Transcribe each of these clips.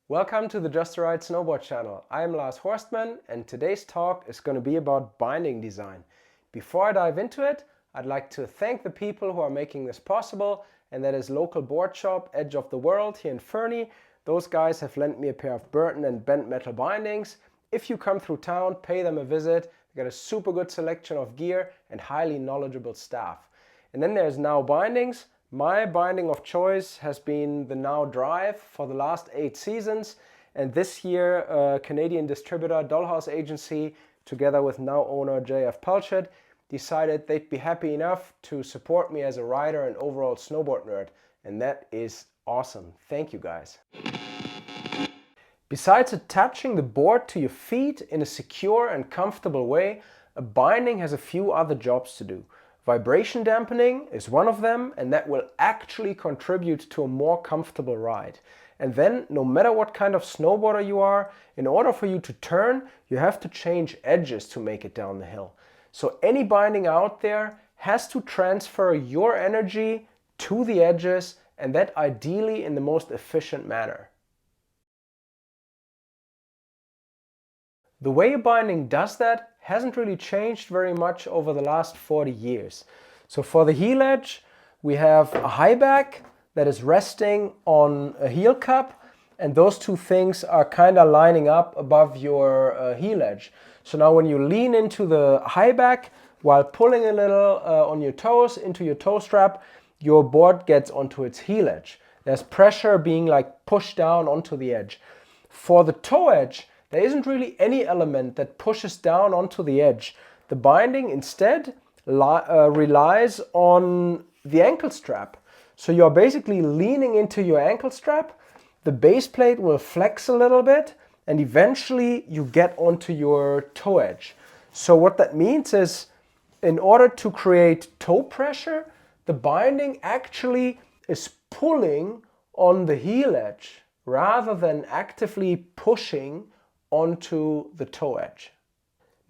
Welcome to the JUSTPADRIDE Snowboard channel. I am Lars Horstman and today's talk is going to be about binding design. Before I dive into it, I'd like to thank the people who are making this possible, and that is local board shop Edge of the World here in Fernie. Those guys have lent me a pair of Burton and bent metal bindings. If you come through town, pay them a visit. They got a super good selection of gear and highly knowledgeable staff. And then there's Now Bindings. My binding of choice has been the Now Drive for the last 8 seasons, and this year Canadian distributor Dollhouse Agency together with Now owner JF Pulchett decided they'd be happy enough to support me as a rider and overall snowboard nerd, and that is awesome. Thank you guys. Besides attaching the board to your feet in a secure and comfortable way, a binding has a few other jobs to do. Vibration dampening is one of them, and that will actually contribute to a more comfortable ride. And then, no matter what kind of snowboarder you are, in order for you to turn, you have to change edges to make it down the hill. So any binding out there has to transfer your energy to the edges, and that ideally in the most efficient manner. The way a binding does that hasn't really changed very much over the last 40 years. So for the heel edge, we have a high back that is resting on a heel cup, and those two things are kind of lining up above your heel edge. So now when you lean into the high back while pulling a little on your toes into your toe strap, your board gets onto its heel edge. There's pressure being like pushed down onto the edge. For the toe edge, there isn't really any element that pushes down onto the edge. The binding instead relies on the ankle strap. So you're basically leaning into your ankle strap, the base plate will flex a little bit, and eventually you get onto your toe edge. So what that means is, in order to create toe pressure, the binding actually is pulling on the heel edge rather than actively pushing onto the toe edge.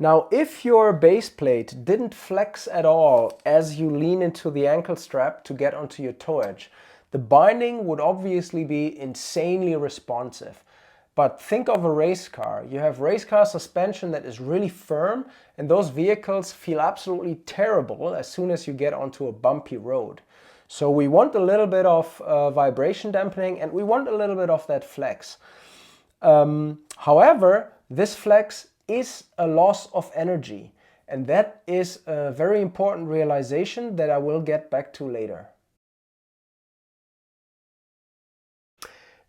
Now, if your base plate didn't flex at all as you lean into the ankle strap to get onto your toe edge, the binding would obviously be insanely responsive. But think of a race car. You have race car suspension that is really firm, and those vehicles feel absolutely terrible as soon as you get onto a bumpy road. So we want a little bit of vibration dampening, and we want a little bit of that flex. However, this flex is a loss of energy, and that is a very important realization that I will get back to later.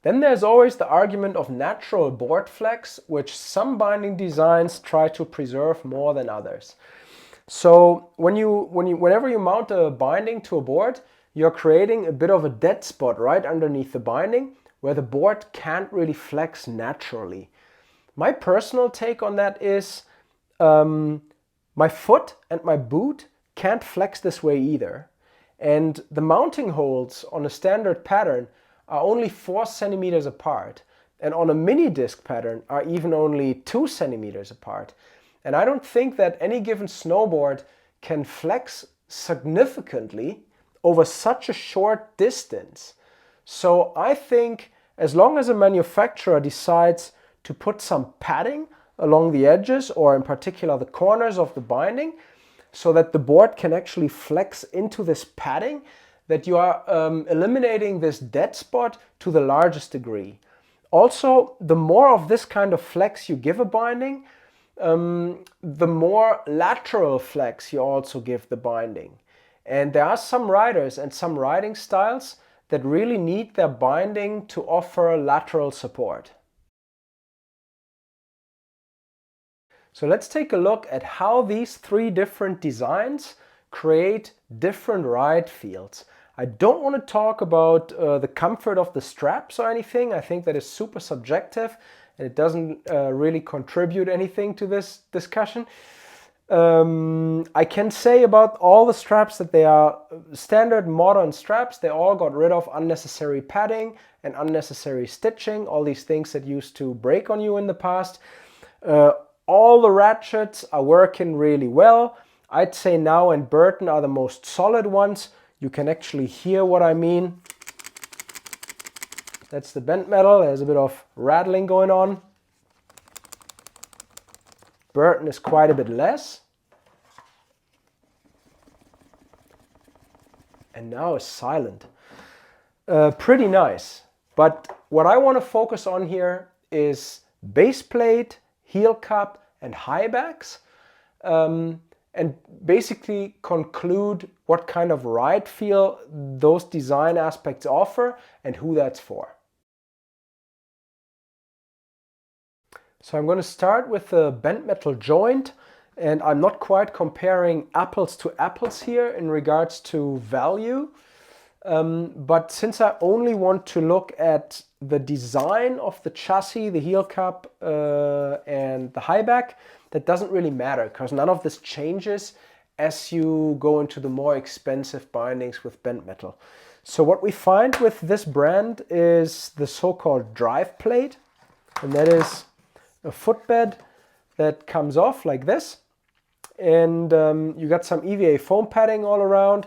Then there's always the argument of natural board flex, which some binding designs try to preserve more than others. So whenever you mount a binding to a board, you're creating a bit of a dead spot right underneath the binding, where the board can't really flex naturally. My personal take on that is my foot and my boot can't flex this way either. And the mounting holes on a standard pattern are only 4 centimeters apart. And on a mini disc pattern are even only 2 centimeters apart. And I don't think that any given snowboard can flex significantly over such a short distance. So I think as long as a manufacturer decides to put some padding along the edges, or in particular the corners of the binding, so that the board can actually flex into this padding, that you are eliminating this dead spot to the largest degree. Also, the more of this kind of flex you give a binding, the more lateral flex you also give the binding. And there are some riders and some riding styles that really need their binding to offer lateral support. So let's take a look at how these 3 different designs create different ride feels. I don't want to talk about the comfort of the straps or anything. I think that is super subjective and it doesn't really contribute anything to this discussion. I can say about all the straps that they are standard modern straps. They all got rid of unnecessary padding and unnecessary stitching, all these things that used to break on you in the past. All the ratchets are working really well. I'd say Now and Burton are the most solid ones. You can actually hear what I mean. That's the bent metal. There's a bit of rattling going on. Burton is quite a bit less. And now it's silent. Pretty nice. But what I want to focus on here is base plate, heel cup, and high backs. And basically conclude what kind of ride feel those design aspects offer and who that's for. So I'm going to start with the bent metal joint, and I'm not quite comparing apples to apples here in regards to value. But since I only want to look at the design of the chassis, the heel cup and the high back, that doesn't really matter because none of this changes as you go into the more expensive bindings with bent metal. So what we find with this brand is the so-called drive plate, and that is a footbed that comes off like this, and you got some EVA foam padding all around,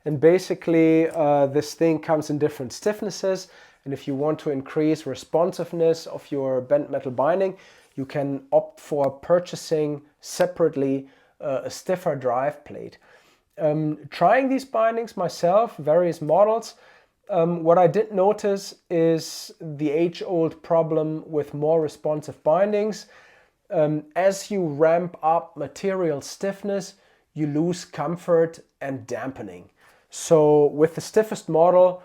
and basically this thing comes in different stiffnesses, and if you want to increase responsiveness of your bent metal binding, you can opt for purchasing separately a stiffer drive plate. Trying these bindings myself, various models, what I did notice is the age-old problem with more responsive bindings. As you ramp up material stiffness, you lose comfort and dampening. So with the stiffest model,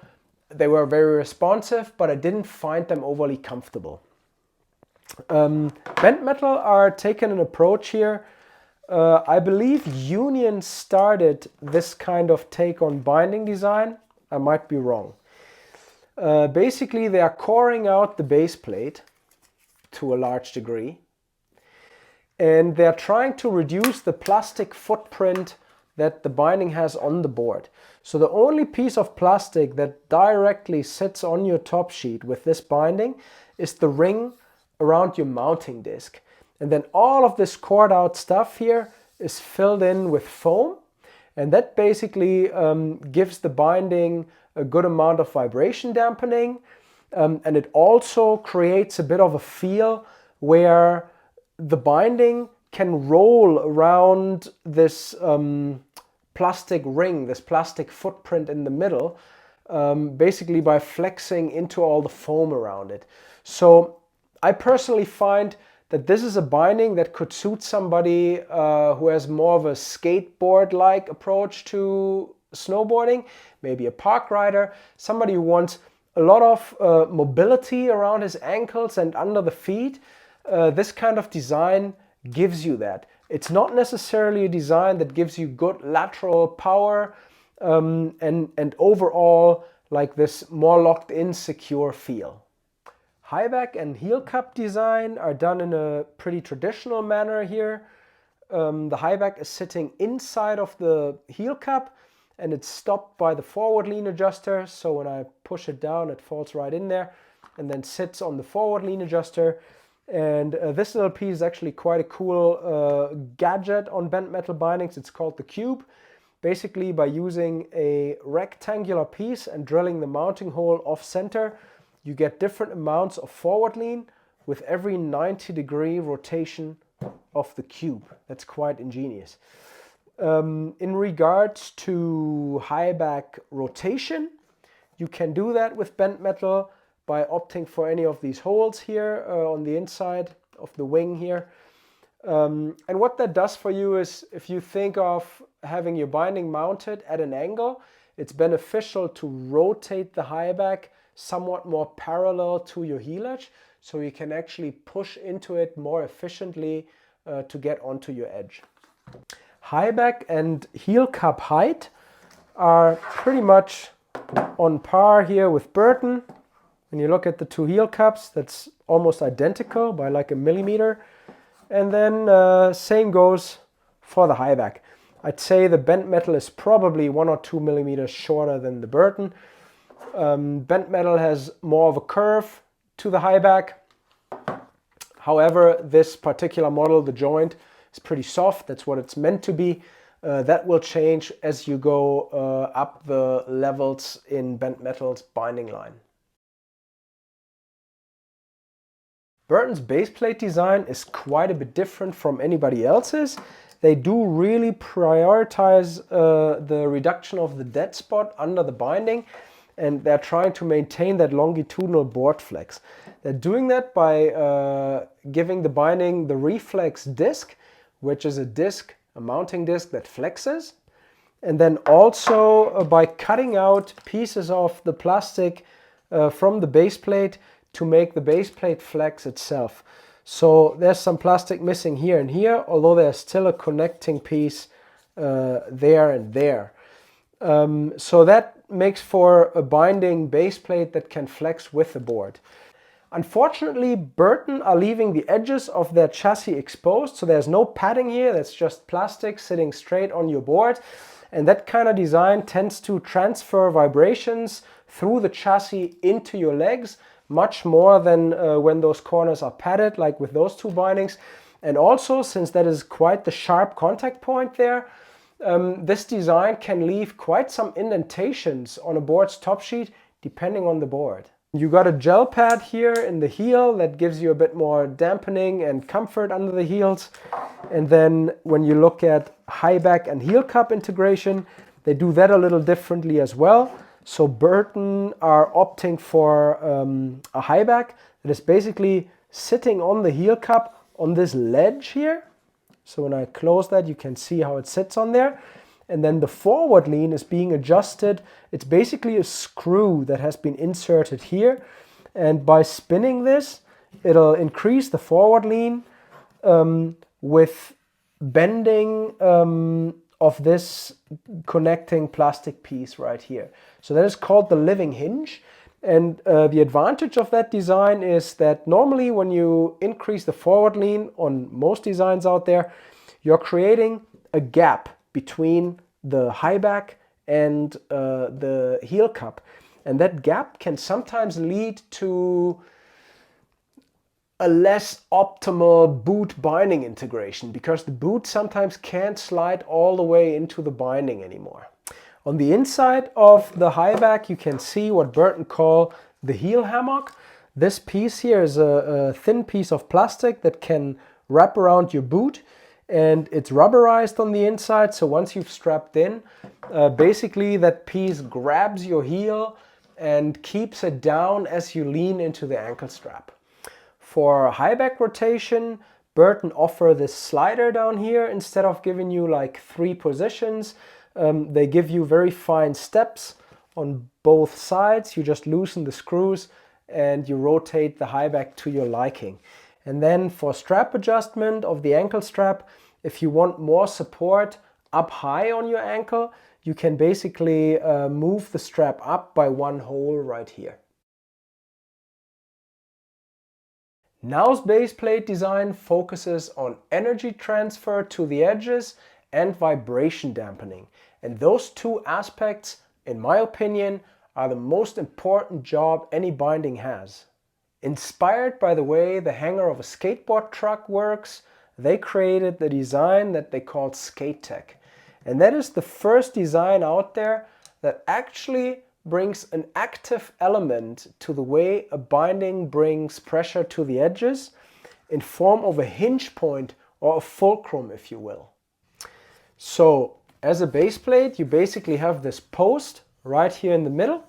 they were very responsive, but I didn't find them overly comfortable. Bent metal are taking an approach here. I believe Union started this kind of take on binding design. I might be wrong. Basically, they are coring out the base plate to a large degree, and they're trying to reduce the plastic footprint that the binding has on the board. So the only piece of plastic that directly sits on your top sheet with this binding is the ring around your mounting disc. And then all of this cored out stuff here is filled in with foam, and that basically gives the binding a good amount of vibration dampening, and it also creates a bit of a feel where the binding can roll around this plastic ring, this plastic footprint in the middle, basically by flexing into all the foam around it. So I personally find that this is a binding that could suit somebody who has more of a skateboard-like approach to snowboarding, maybe a park rider, somebody who wants a lot of mobility around his ankles and under the feet. This kind of design gives you that. It's not necessarily a design that gives you good lateral power and overall like this more locked in secure feel. High back and heel cup design are done in a pretty traditional manner here. The high back is sitting inside of the heel cup and it's stopped by the forward lean adjuster. So when I push it down, it falls right in there and then sits on the forward lean adjuster. And this little piece is actually quite a cool gadget on bent metal bindings. It's called the cube. Basically, by using a rectangular piece and drilling the mounting hole off center, you get different amounts of forward lean with every 90-degree rotation of the cube. That's quite ingenious. In regards to high back rotation, you can do that with bent metal by opting for any of these holes here on the inside of the wing here. And what that does for you is, if you think of having your binding mounted at an angle, it's beneficial to rotate the high back somewhat more parallel to your heel edge, so you can actually push into it more efficiently to get onto your edge. High back and heel cup height are pretty much on par here with Burton. When you look at the two heel cups, that's almost identical by like a millimeter. And then same goes for the high back. I'd say the bent metal is probably 1 or 2 millimeters shorter than the Burton. Bent metal has more of a curve to the high back. However, this particular model, the joint, is pretty soft. That's what it's meant to be. That will change as you go up the levels in bent metal's binding line. Burton's base plate design is quite a bit different from anybody else's. They do really prioritize the reduction of the dead spot under the binding, and they're trying to maintain that longitudinal board flex. They're doing that by giving the binding the reflex disc, which is a mounting disc that flexes, and then also by cutting out pieces of the plastic from the base plate to make the base plate flex itself. So there's some plastic missing here and here, although there's still a connecting piece there and there. So that makes for a binding base plate that can flex with the board. Unfortunately, Burton are leaving the edges of their chassis exposed, so there's no padding here, that's just plastic sitting straight on your board. And that kind of design tends to transfer vibrations through the chassis into your legs, much more than when those corners are padded, like with those two bindings. And also, since that is quite the sharp contact point there, this design can leave quite some indentations on a board's top sheet, depending on the board. You got a gel pad here in the heel that gives you a bit more dampening and comfort under the heels. And then when you look at high back and heel cup integration, they do that a little differently as well. So Burton are opting for a high back that is basically sitting on the heel cup on this ledge here. So when I close that, you can see how it sits on there. And then the forward lean is being adjusted. It's basically a screw that has been inserted here. And by spinning this, it'll increase the forward lean with bending of this connecting plastic piece right here. So that is called the living hinge. And the advantage of that design is that normally when you increase the forward lean on most designs out there, you're creating a gap between the high back and the heel cup. And that gap can sometimes lead to a less optimal boot binding integration, because the boot sometimes can't slide all the way into the binding anymore. On the inside of the high back, you can see what Burton call the heel hammock. This piece here is a thin piece of plastic that can wrap around your boot, and it's rubberized on the inside. So once you've strapped in, basically that piece grabs your heel and keeps it down as you lean into the ankle strap. For high back rotation, Burton offer this slider down here. Instead of giving you like 3 positions, they give you very fine steps on both sides. You just loosen the screws and you rotate the high back to your liking. And then for strap adjustment of the ankle strap, if you want more support up high on your ankle, you can basically move the strap up by one hole right here. Now's base plate design focuses on energy transfer to the edges and vibration dampening. And those two aspects, in my opinion, are the most important job any binding has. Inspired by the way the hanger of a skateboard truck works, they created the design that they called Skate Tech. And that is the first design out there that actually brings an active element to the way a binding brings pressure to the edges in form of a hinge point or a fulcrum, if you will. So as a base plate, you basically have this post right here in the middle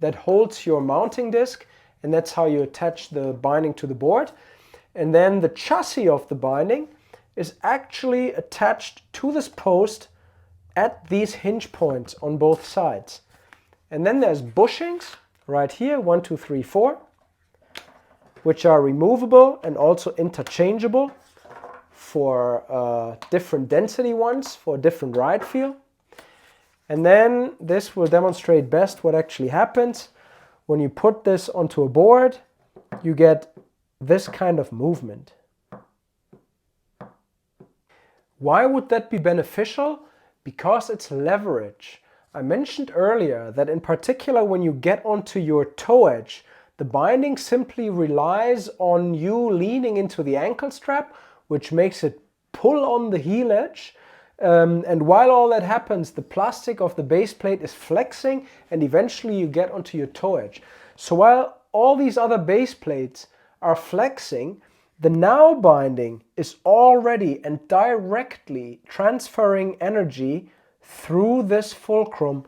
that holds your mounting disc, and that's how you attach the binding to the board. And then the chassis of the binding is actually attached to this post at these hinge points on both sides. And then there's bushings right here, 1, 2, 3, 4, which are removable and also interchangeable for different density ones, for different ride feel. And then this will demonstrate best what actually happens. When you put this onto a board, you get this kind of movement. Why would that be beneficial? Because it's leverage. I mentioned earlier that in particular when you get onto your toe edge, the binding simply relies on you leaning into the ankle strap, which makes it pull on the heel edge. And while all that happens, the plastic of the base plate is flexing and eventually you get onto your toe edge. So while all these other base plates are flexing, the now binding is already and directly transferring energy through this fulcrum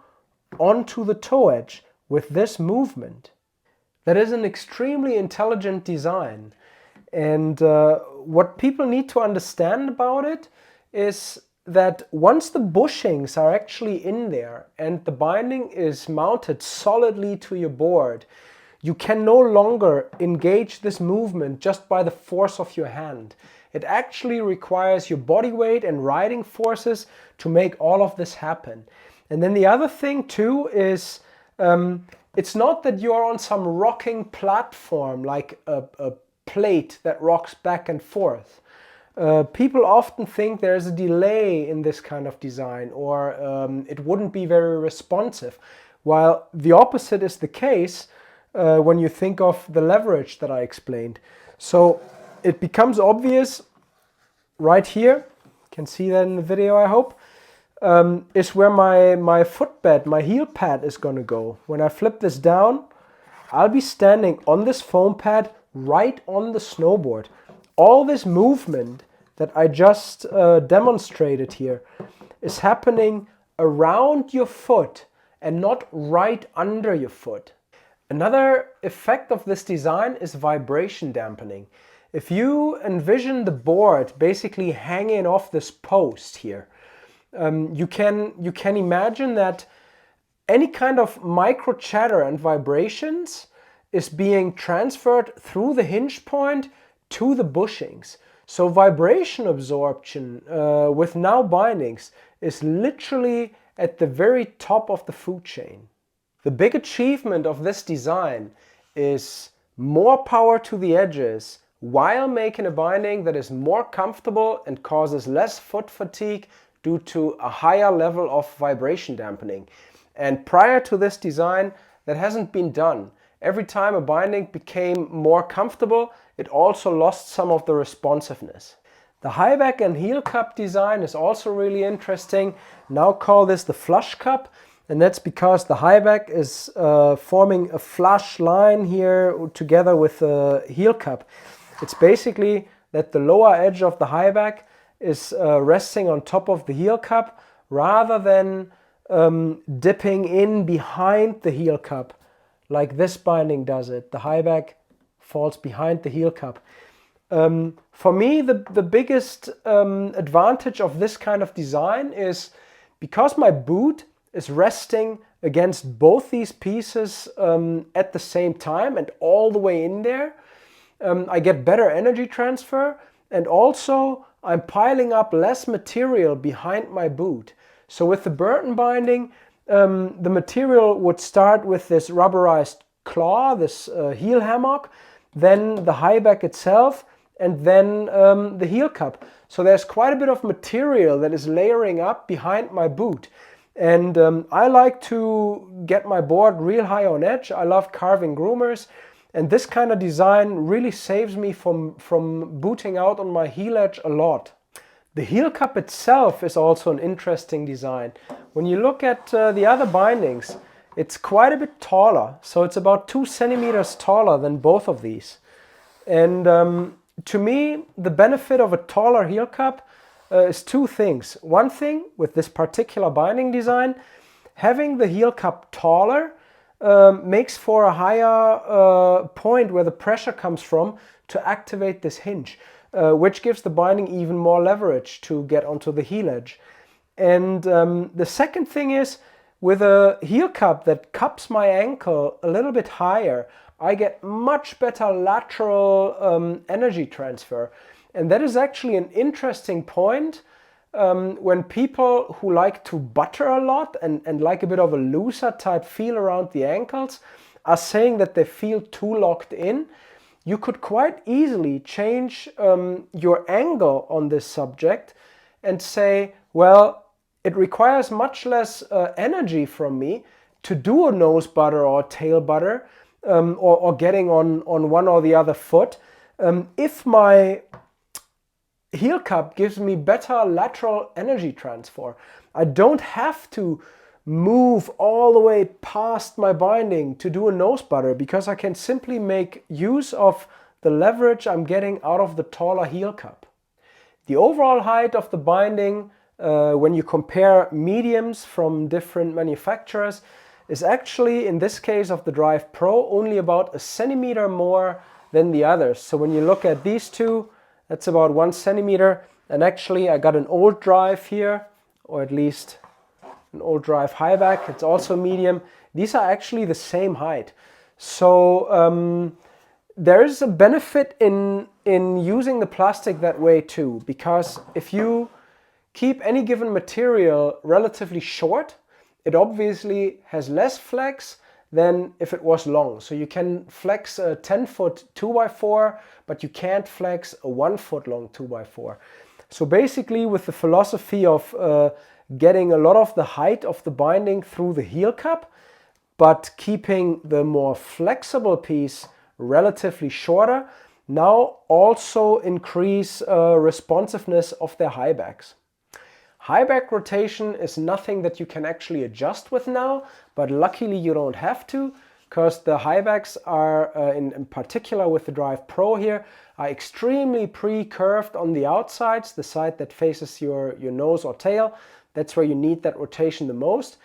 onto the toe edge with this movement. That is an extremely intelligent design. And what people need to understand about it is that once the bushings are actually in there and the binding is mounted solidly to your board, you can no longer engage this movement just by the force of your hand. It actually requires your body weight and riding forces to make all of this happen. And then the other thing too is it's not that you're on some rocking platform like a plate that rocks back and forth. People often think there's a delay in this kind of design, or it wouldn't be very responsive, while the opposite is the case when you think of the leverage that I explained. So it becomes obvious right here, you can see that in the video I hope, is where my footbed, my heel pad is going to go. When I flip this down, I'll be standing on this foam pad right on the snowboard. All this movement that I just demonstrated here is happening around your foot and not right under your foot. Another effect of this design is vibration dampening. If you envision the board basically hanging off this post here, you can imagine that any kind of micro chatter and vibrations is being transferred through the hinge point to the bushings. So vibration absorption with now bindings is literally at the very top of the food chain. The big achievement of this design is more power to the edges while making a binding that is more comfortable and causes less foot fatigue due to a higher level of vibration dampening. And prior to this design, that hasn't been done. Every time a binding became more comfortable, it also lost some of the responsiveness. The high back and heel cup design is also really interesting. Now call this the flush cup, and that's because the high back is forming a flush line here together with the heel cup. It's basically that the lower edge of the high back is resting on top of the heel cup rather than dipping in behind the heel cup like this binding does it. The high back falls behind the heel cup. For me, the biggest advantage of this kind of design is because my boot is resting against both these pieces at the same time and all the way in there, I get better energy transfer, and also I'm piling up less material behind my boot. So with the Burton binding, the material would start with this rubberized claw, this heel hammock, then the high back itself, and then the heel cup. So there's quite a bit of material that is layering up behind my boot. And I like to get my board real high on edge. I love carving groomers. And this kind of design really saves me from booting out on my heel edge a lot. The heel cup itself is also an interesting design. When you look at the other bindings, it's quite a bit taller. So it's about 2 centimeters taller than both of these. And to me, the benefit of a taller heel cup is two things. One thing, with this particular binding design, having the heel cup taller makes for a higher point where the pressure comes from to activate this hinge, which gives the binding even more leverage to get onto the heel edge. And the second thing is, with a heel cup that cups my ankle a little bit higher, I get much better lateral energy transfer. And that is actually an interesting point when people who like to butter a lot and like a bit of a looser type feel around the ankles are saying that they feel too locked in. You could quite easily change your angle on this subject and say, well, it requires much less energy from me to do a nose butter or tail butter or getting on one or the other foot if my heel cup gives me better lateral energy transfer. I don't have to move all the way past my binding to do a nose butter because I can simply make use of the leverage I'm getting out of the taller heel cup. The overall height of the binding, when you compare mediums from different manufacturers, is actually, in this case of the Drive Pro, only about a centimeter more than the others. So when you look at these two, that's about 1 centimeter. And actually I got an old Drive here, or at least an old Drive high back. It's also medium. These are actually the same height. So there is a benefit in using the plastic that way too, because if you keep any given material relatively short, it obviously has less flex than if it was long. So you can flex a 10-foot 2x4, but you can't flex a 1-foot long 2x4. So basically, with the philosophy of getting a lot of the height of the binding through the heel cup, but keeping the more flexible piece relatively shorter, now also increase responsiveness of their high backs. High back rotation is nothing that you can actually adjust with now, but luckily you don't have to, because the high backs are, in particular with the Drive Pro here, are extremely pre-curved on the outsides, the side that faces your nose or tail. That's where you need that rotation the most.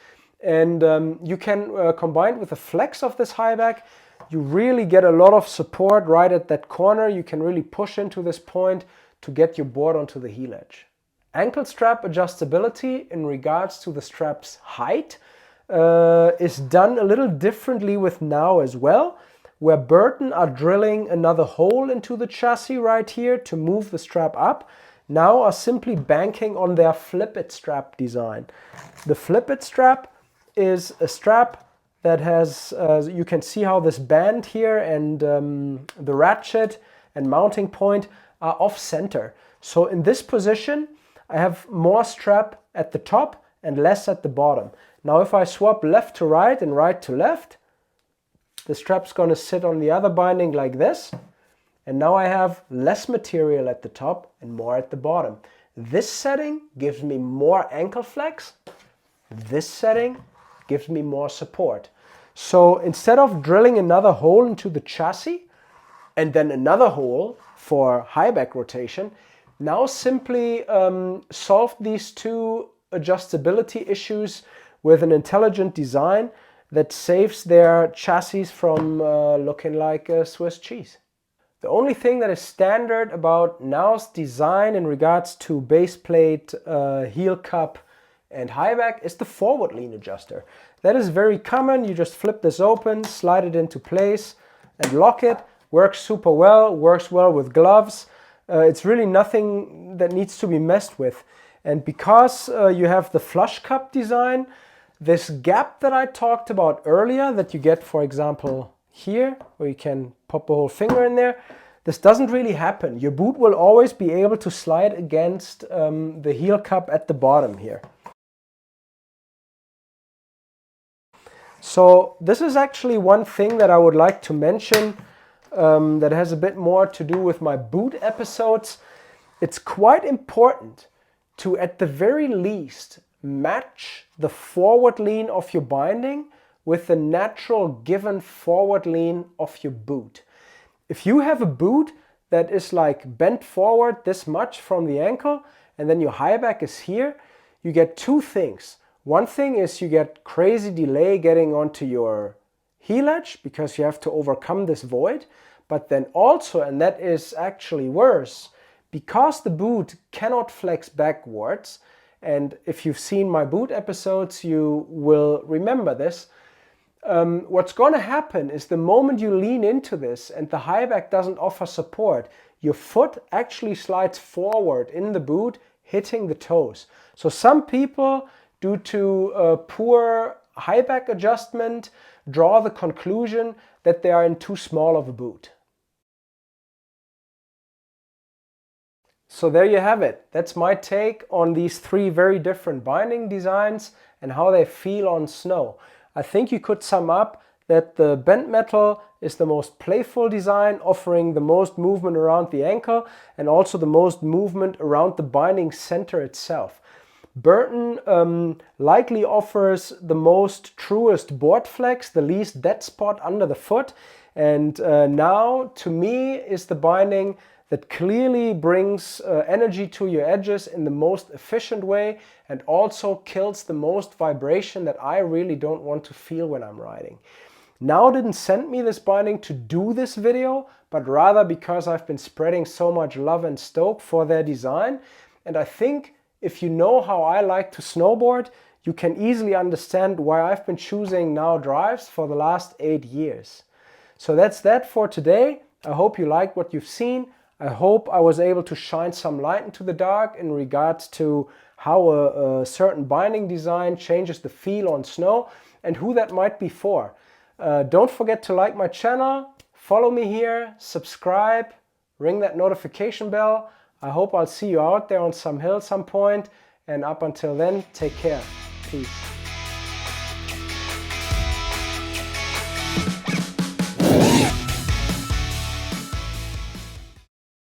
And you can combine with the flex of this high back, you really get a lot of support right at that corner. You can really push into this point to get your board onto the heel edge. Ankle strap adjustability in regards to the strap's height is done a little differently with now as well, where Burton are drilling another hole into the chassis right here to move the strap up. Now are simply banking on their flip-it strap design. The flip-it strap is a strap that has, you can see how this band here and the ratchet and mounting point are off center. So in this position, I have more strap at the top and less at the bottom. Now if I swap left to right and right to left, the strap's going to sit on the other binding like this. And now I have less material at the top and more at the bottom. This setting gives me more ankle flex. This setting gives me more support. So instead of drilling another hole into the chassis and then another hole for high back rotation, now simply solve these two adjustability issues with an intelligent design that saves their chassis from looking like Swiss cheese. The only thing that is standard about now's design in regards to base plate, heel cup and high back is the forward lean adjuster. That is very common. You just flip this open, slide it into place and lock it. Works super well, works well with gloves. It's really nothing that needs to be messed with. And because you have the flush cup design, this gap that I talked about earlier that you get, for example, here, where you can pop a whole finger in there, this doesn't really happen. Your boot will always be able to slide against the heel cup at the bottom here. So this is actually one thing that I would like to mention that has a bit more to do with my boot episodes. It's quite important to, at the very least, match the forward lean of your binding with the natural given forward lean of your boot. If you have a boot that is like bent forward this much from the ankle and then your high back is here, you get two things. One thing is you get crazy delay getting onto your heel edge because you have to overcome this void, but then also, and that is actually worse, because the boot cannot flex backwards, and if you've seen my boot episodes, you will remember this. What's going to happen is the moment you lean into this and the high back doesn't offer support, your foot actually slides forward in the boot, hitting the toes. So some people, due to poor high back adjustment, draw the conclusion that they are in too small of a boot. So there you have it. That's my take on these three very different binding designs and how they feel on snow. I think you could sum up that the bent metal is the most playful design, offering the most movement around the ankle and also the most movement around the binding center itself. Burton likely offers the most truest board flex, the least dead spot under the foot, And now, to me, is the binding that clearly brings energy to your edges in the most efficient way and also kills the most vibration that I really don't want to feel when I'm riding. Now didn't send me this binding to do this video, but rather because I've been spreading so much love and stoke for their design. And I think if you know how I like to snowboard, you can easily understand why I've been choosing Now drives for the last 8 years. So that's that for today. I hope you liked what you've seen. I hope I was able to shine some light into the dark in regards to how a certain binding design changes the feel on snow and who that might be for. Don't forget to like my channel, follow me here, subscribe, ring that notification bell. I hope I'll see you out there on some hill some point, and up until then, take care. Peace.